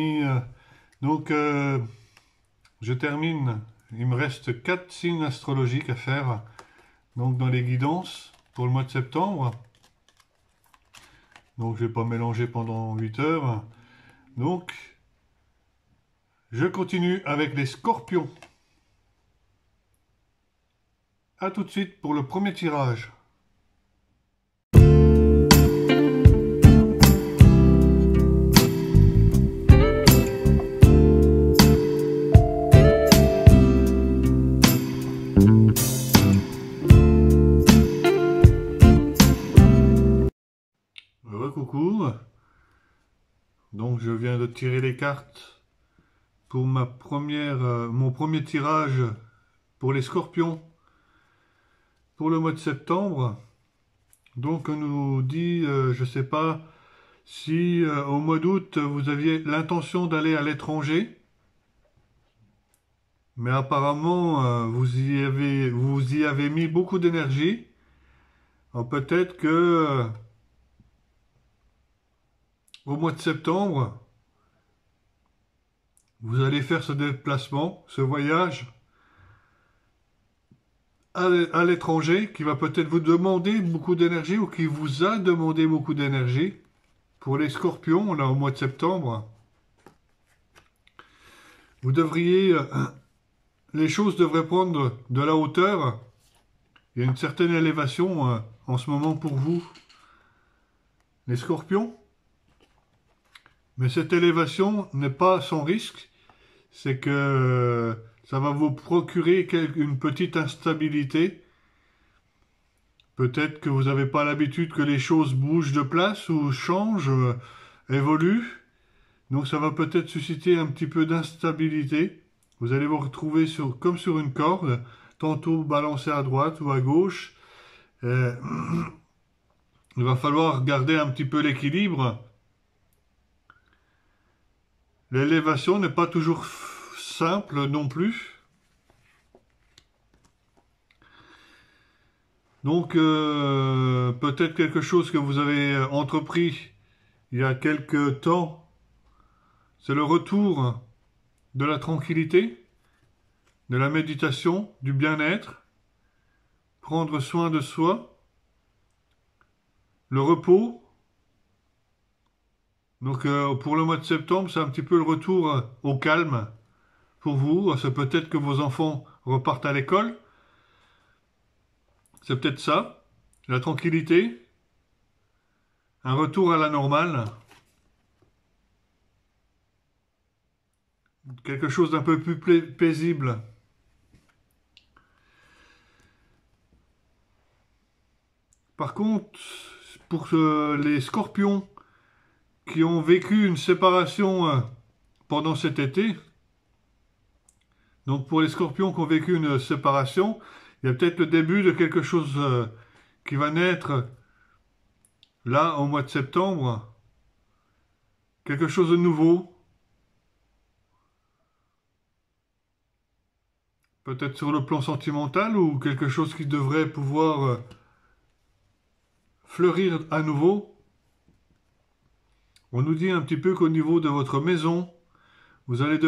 amis. Donc, je termine. Il me reste 4 signes astrologiques à faire. Donc, dans les guidances pour le mois de septembre. Donc, je ne vais pas mélanger pendant 8 heures. Donc, je continue avec les scorpions. A tout de suite pour le premier tirage. Coucou. Donc je viens de tirer les cartes pour mon premier tirage pour les scorpions pour le mois de septembre. Donc on nous dit, je sais pas si au mois d'août vous aviez l'intention d'aller à l'étranger, mais apparemment vous y avez mis beaucoup d'énergie. Peut-être que au mois de septembre, vous allez faire ce déplacement, ce voyage à l'étranger qui va peut-être vous demander beaucoup d'énergie ou qui vous a demandé beaucoup d'énergie. Pour les scorpions, là, au mois de septembre, vous devriez... les choses devraient prendre de la hauteur. Il y a une certaine élévation en ce moment pour vous, les scorpions. Mais cette élévation n'est pas sans risque. C'est que ça va vous procurer une petite instabilité. Peut-être que vous n'avez pas l'habitude que les choses bougent de place ou changent, évoluent. Donc ça va peut-être susciter un petit peu d'instabilité. Vous allez vous retrouver comme sur une corde, tantôt balancé à droite ou à gauche. Il va falloir garder un petit peu l'équilibre. L'élévation n'est pas toujours simple non plus. Donc, peut-être quelque chose que vous avez entrepris il y a quelque temps, c'est le retour de la tranquillité, de la méditation, du bien-être, prendre soin de soi, le repos. Donc, pour le mois de septembre, c'est un petit peu le retour au calme pour vous. C'est peut-être que vos enfants repartent à l'école. C'est peut-être ça, la tranquillité, un retour à la normale, quelque chose d'un peu plus paisible. Par contre, pour les scorpions qui ont vécu une séparation pendant cet été, donc pour les scorpions qui ont vécu une séparation, il y a peut-être le début de quelque chose qui va naître là au mois de septembre, quelque chose de nouveau, peut-être sur le plan sentimental ou quelque chose qui devrait pouvoir fleurir à nouveau. On nous dit un petit peu qu'au niveau de votre maison, vous allez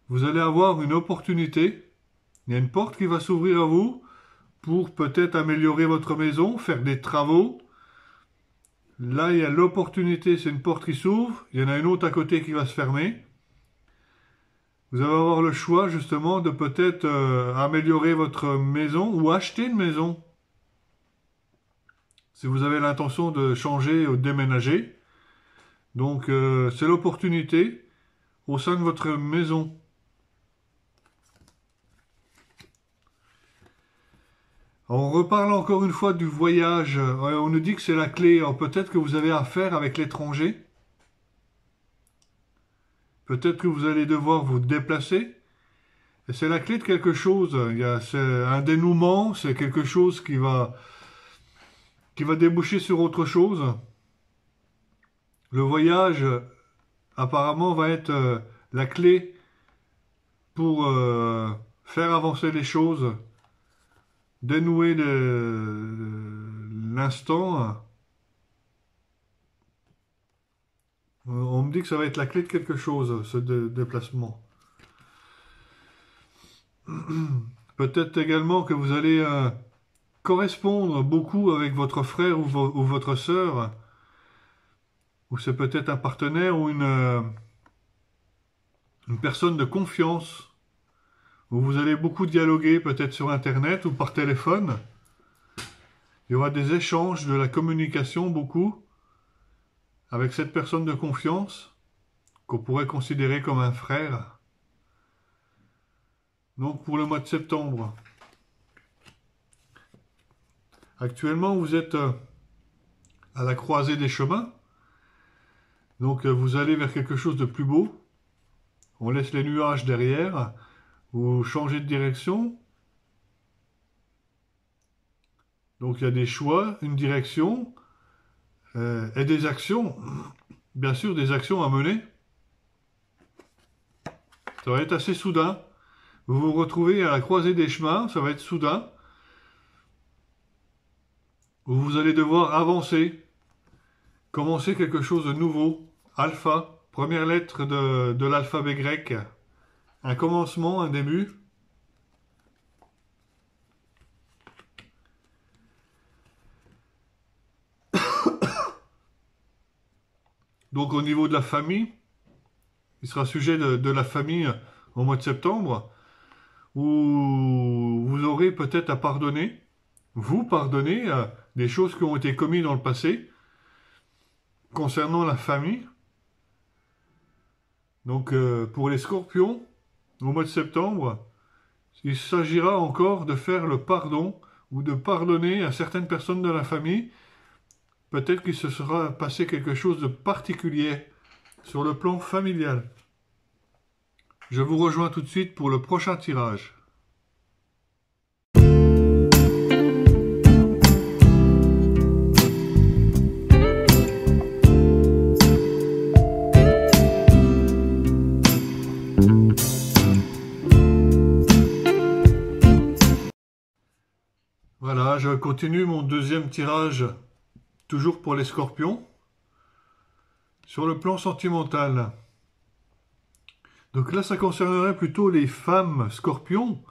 vous allez avoir une opportunité. Il y a une porte qui va s'ouvrir à vous pour peut-être améliorer votre maison, faire des travaux. Là, il y a l'opportunité, c'est une porte qui s'ouvre. Il y en a une autre à côté qui va se fermer. Vous allez avoir le choix justement de peut-être améliorer votre maison ou acheter une maison. Si vous avez l'intention de changer ou de déménager. Donc, c'est l'opportunité au sein de votre maison. On reparle encore une fois du voyage. On nous dit que c'est la clé. Alors peut-être que vous avez affaire avec l'étranger. Peut-être que vous allez devoir vous déplacer. Et c'est la clé de quelque chose. C'est un dénouement, c'est quelque chose qui va déboucher sur autre chose. Le voyage, apparemment, va être la clé pour faire avancer les choses, dénouer l'instant. On me dit que ça va être la clé de quelque chose, ce déplacement. Peut-être également que vous allez correspondre beaucoup avec votre frère ou votre sœur, ou c'est peut-être un partenaire ou une personne de confiance, où vous allez beaucoup dialoguer, peut-être sur Internet ou par téléphone. Il y aura des échanges, de la communication beaucoup, avec cette personne de confiance, qu'on pourrait considérer comme un frère. Donc pour le mois de septembre. Actuellement, vous êtes à la croisée des chemins. Donc vous allez vers quelque chose de plus beau. On laisse les nuages derrière. Vous changez de direction. Donc il y a des choix, une direction et des actions. Bien sûr, des actions à mener. Ça va être assez soudain. Vous vous retrouvez à la croisée des chemins. Ça va être soudain. Où vous allez devoir avancer. Commencer quelque chose de nouveau. Alpha. Première lettre de l'alphabet grec. Un commencement, un début. Donc au niveau de la famille, il sera sujet de la famille au mois de septembre, où vous aurez peut-être à pardonner, vous pardonner des choses qui ont été commises dans le passé concernant la famille. Donc pour les scorpions, au mois de septembre, il s'agira encore de faire le pardon ou de pardonner à certaines personnes de la famille. Peut-être qu'il se sera passé quelque chose de particulier sur le plan familial. Je vous rejoins tout de suite pour le prochain tirage. Voilà, je continue mon deuxième tirage, toujours pour les scorpions, sur le plan sentimental. Donc là, ça concernerait plutôt les femmes scorpions,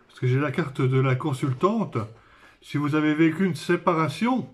parce que j'ai la carte de la consultante. Si vous avez vécu une séparation,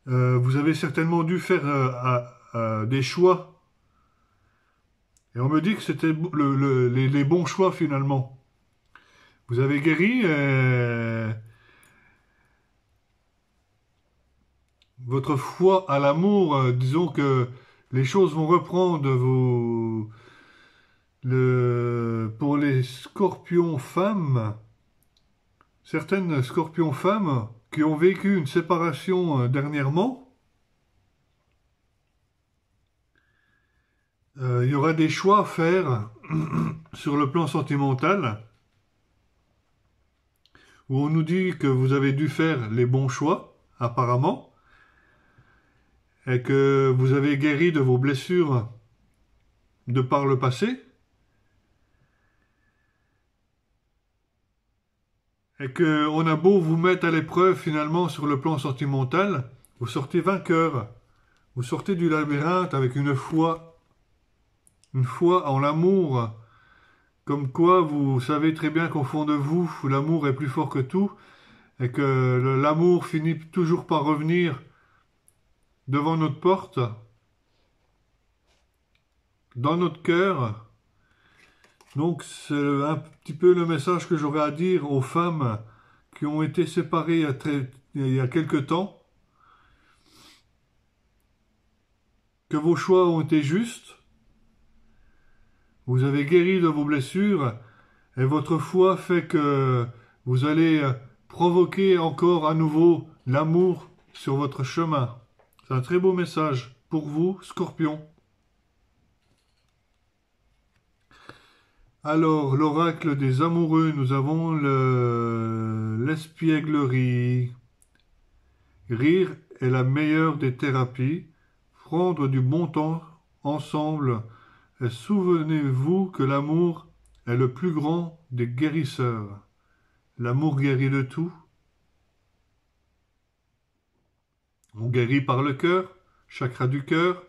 vous avez certainement dû faire des choix. Et on me dit que c'était les bons choix finalement. Vous avez guéri votre foi à l'amour. Disons que les choses vont reprendre pour les scorpions femmes. Certaines scorpions femmes qui ont vécu une séparation dernièrement, il y aura des choix à faire sur le plan sentimental, où on nous dit que vous avez dû faire les bons choix, apparemment, et que vous avez guéri de vos blessures de par le passé, et qu'on a beau vous mettre à l'épreuve finalement sur le plan sentimental, vous sortez vainqueur. Vous sortez du labyrinthe avec une foi en l'amour, comme quoi vous savez très bien qu'au fond de vous, l'amour est plus fort que tout, et que l'amour finit toujours par revenir devant notre porte, dans notre cœur. Donc c'est un petit peu le message que j'aurais à dire aux femmes qui ont été séparées il y a quelque temps, que vos choix ont été justes, vous avez guéri de vos blessures, et votre foi fait que vous allez provoquer encore à nouveau l'amour sur votre chemin. C'est un très beau message pour vous, Scorpion. Alors, l'oracle des amoureux, nous avons l'espièglerie. Rire est la meilleure des thérapies. Prendre du bon temps ensemble. Et souvenez-vous que l'amour est le plus grand des guérisseurs. L'amour guérit de tout. On guérit par le cœur, chakra du cœur.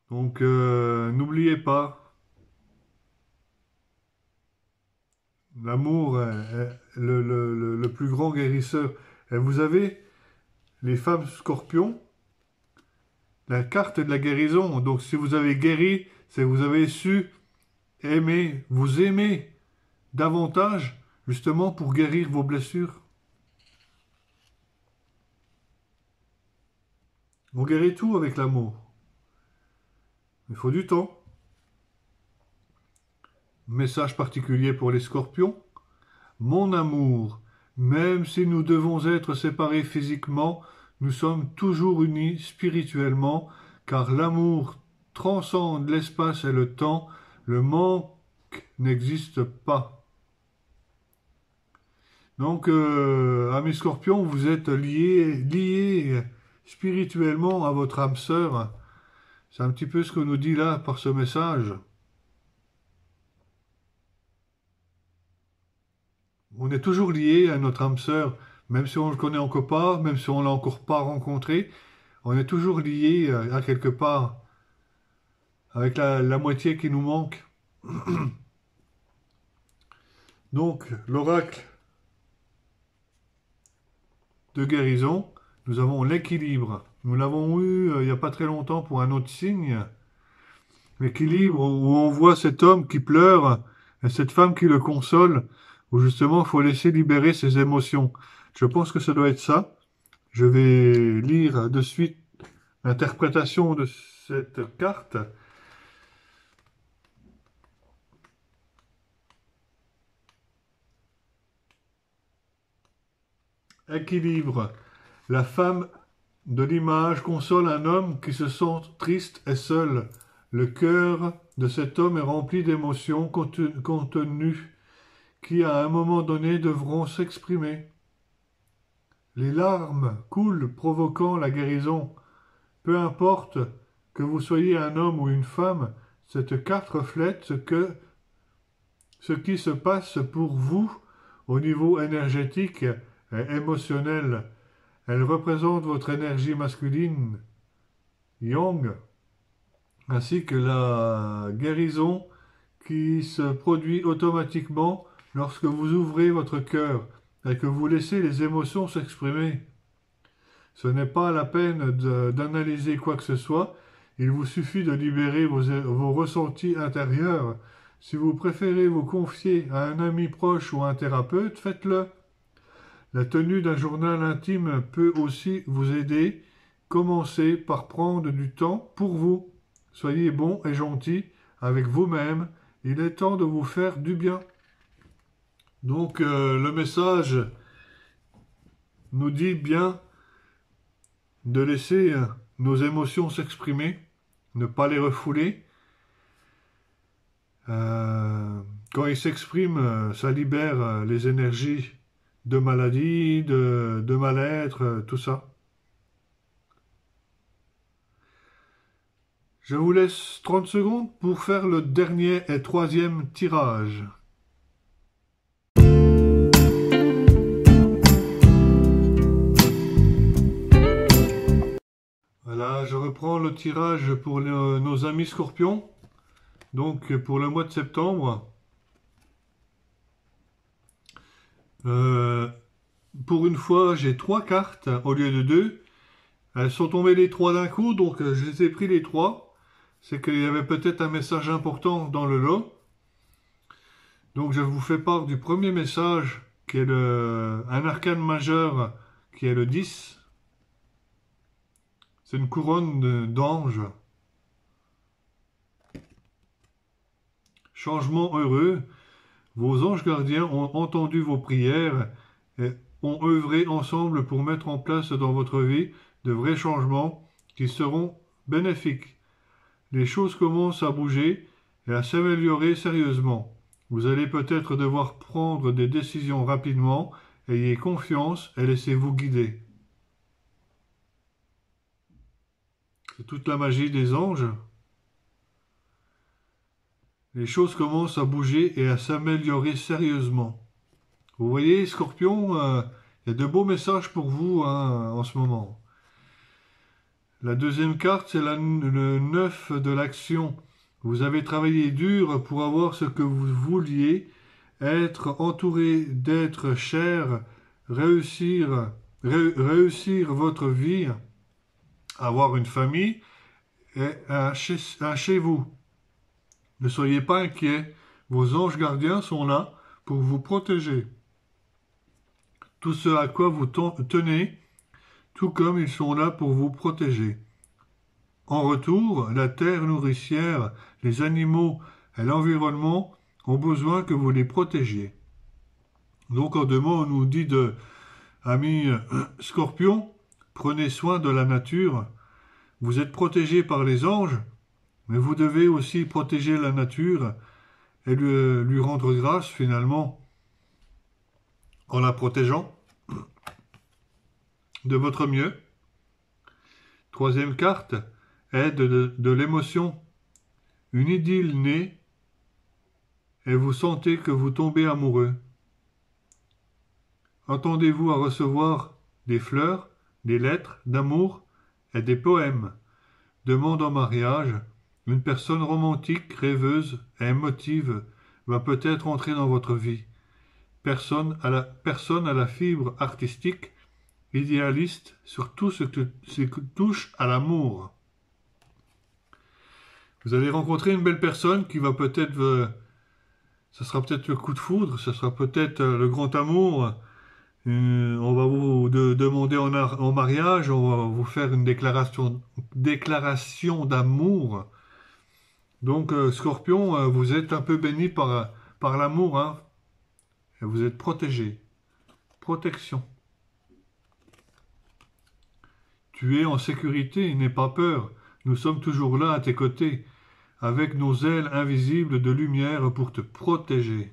Donc, n'oubliez pas, l'amour est le plus grand guérisseur. Et vous avez les femmes scorpions, la carte de la guérison. Donc, si vous avez guéri, c'est que vous avez su aimer, vous aimer davantage, justement pour guérir vos blessures. On guérit tout avec l'amour. Il faut du temps. Message particulier pour les scorpions. Mon amour, même si nous devons être séparés physiquement, nous sommes toujours unis spirituellement, car l'amour transcende l'espace et le temps, le manque n'existe pas. Donc, amis scorpions, vous êtes liés spirituellement à votre âme sœur. C'est un petit peu ce que nous dit là par ce message. On est toujours lié à notre âme sœur, même si on ne le connaît encore pas, même si on ne l'a encore pas rencontré, on est toujours lié à quelque part avec la moitié qui nous manque. Donc, l'oracle de guérison, nous avons l'équilibre. Nous l'avons eu il n'y a pas très longtemps pour un autre signe. L'équilibre où on voit cet homme qui pleure et cette femme qui le console, où justement il faut laisser libérer ses émotions. Je pense que ça doit être ça. Je vais lire de suite l'interprétation de cette carte. Équilibre. La femme de l'image console un homme qui se sent triste et seul. Le cœur de cet homme est rempli d'émotions contenues qui, à un moment donné, devront s'exprimer. Les larmes coulent, provoquant la guérison. Peu importe que vous soyez un homme ou une femme, cette carte reflète ce qui se passe pour vous au niveau énergétique et émotionnel. Elle représente votre énergie masculine, yang, ainsi que la guérison qui se produit automatiquement lorsque vous ouvrez votre cœur et que vous laissez les émotions s'exprimer. Ce n'est pas la peine d'analyser quoi que ce soit, il vous suffit de libérer vos ressentis intérieurs. Si vous préférez vous confier à un ami proche ou à un thérapeute, faites-le. La tenue d'un journal intime peut aussi vous aider. Commencez par prendre du temps pour vous. Soyez bon et gentil avec vous-même. Il est temps de vous faire du bien. Donc le message nous dit bien de laisser nos émotions s'exprimer, ne pas les refouler. Quand ils s'expriment, ça libère les énergies de maladie, de mal-être, tout ça. Je vous laisse 30 secondes pour faire le dernier et troisième tirage. Voilà, je reprends le tirage pour nos amis scorpions. Donc pour le mois de septembre. Pour une fois, j'ai 3 cartes au lieu de 2. Elles sont tombées les 3 d'un coup, donc je les ai pris les 3. C'est qu'il y avait peut-être un message important dans le lot. Donc je vous fais part du premier message, qui est un arcane majeur, qui est le 10. C'est une couronne d'anges. Changement heureux. Vos anges gardiens ont entendu vos prières et ont œuvré ensemble pour mettre en place dans votre vie de vrais changements qui seront bénéfiques. Les choses commencent à bouger et à s'améliorer sérieusement. Vous allez peut-être devoir prendre des décisions rapidement. Ayez confiance et laissez-vous guider. C'est toute la magie des anges. Les choses commencent à bouger et à s'améliorer sérieusement. Vous voyez, Scorpion, il Il y a de beaux messages pour vous hein, en ce moment. La deuxième carte, c'est le 9 de l'action. Vous avez travaillé dur pour avoir ce que vous vouliez, être entouré d'êtres chers, réussir votre vie, avoir une famille et un chez vous. Ne soyez pas inquiets, vos anges gardiens sont là pour vous protéger. Tout ce à quoi vous tenez, tout comme ils sont là pour vous protéger. En retour, la terre nourricière, les animaux et l'environnement ont besoin que vous les protégiez. Donc en deux mots, on nous dit amis Scorpion, prenez soin de la nature. Vous êtes protégés par les anges, mais vous devez aussi protéger la nature et lui rendre grâce finalement en la protégeant de votre mieux. Troisième carte, aide de l'émotion. Une idylle naît et vous sentez que vous tombez amoureux. Attendez-vous à recevoir des fleurs, des lettres d'amour et des poèmes. Demande en mariage. Une personne romantique, rêveuse et émotive va peut-être entrer dans votre vie. Personne à la fibre artistique, idéaliste sur tout ce qui touche à l'amour. Vous allez rencontrer une belle personne qui va peut-être, ça sera peut-être le coup de foudre, ça sera peut-être le grand amour. On va vous demander en mariage, on va vous faire une déclaration d'amour. Donc, Scorpion, vous êtes un peu béni par l'amour, hein. Et vous êtes protégé. Protection. Tu es en sécurité, n'aie pas peur. Nous sommes toujours là à tes côtés, avec nos ailes invisibles de lumière pour te protéger.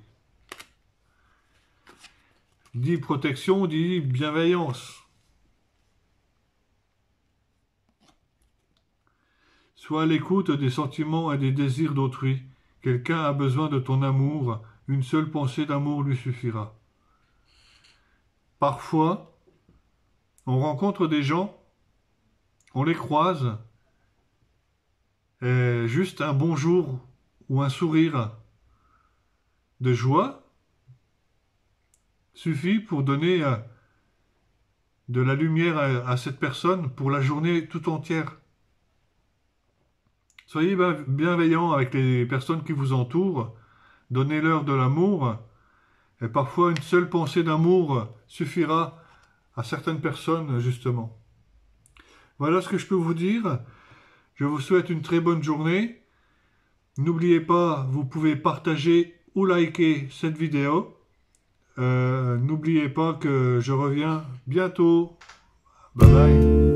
Dit protection, dit bienveillance. Sois à l'écoute des sentiments et des désirs d'autrui. Quelqu'un a besoin de ton amour, une seule pensée d'amour lui suffira. Parfois, on rencontre des gens, on les croise, et juste un bonjour ou un sourire de joie suffit pour donner de la lumière à cette personne pour la journée tout entière. Soyez bienveillants avec les personnes qui vous entourent, donnez-leur de l'amour, et parfois une seule pensée d'amour suffira à certaines personnes, justement. Voilà ce que je peux vous dire. Je vous souhaite une très bonne journée. N'oubliez pas, vous pouvez partager ou liker cette vidéo. N'oubliez pas que je reviens bientôt. Bye bye.